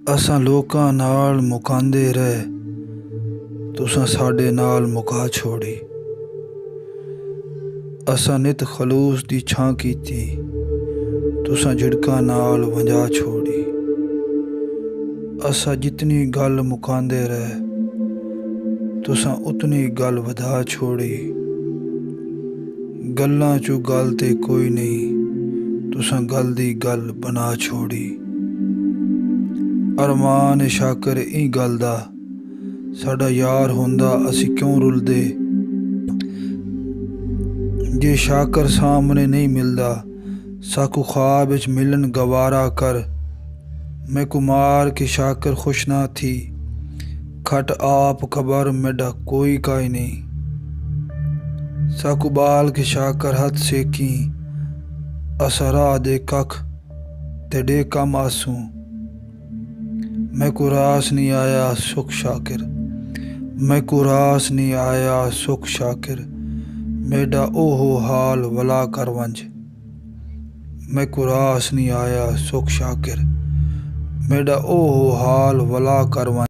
असां लोकां नाल मुकांदे रह, तुसां साडे नाल मुका छोड़ी। असां नित खलूस दी छां कीती, तुसां झिड़कां नाल वंजा छोड़ी। असां जितनी गल मुकांदे रह, तुसां उतनी गल वधा छोड़ी। गल्लां चो गल ते कोई नहीं, तुसां गल दी गल बना छोड़ी। अरमान शाकर ई गल दा, साडा यार होंदा असी क्यों रुलदे। जे शाकर सामने नहीं मिलदा, साकू ख्वाब विच मिलन गवारा कर। मैं कुमार के शाकर खुश ना थी, खट आप खबर मेडा कोई काई नहीं। साकू बाल के शाकर हथ सेकी, असरा दे कख तेडे कम आसूं। मैं को रास नहीं आया सुख शाकिर, मैं को रास नहीं आया सुख शाकिर। मेडा ओहो हाल वला कर वंज, मैं को रास नहीं आया सुख शाकिर। मेडा ओहो हाल वला कर वंज।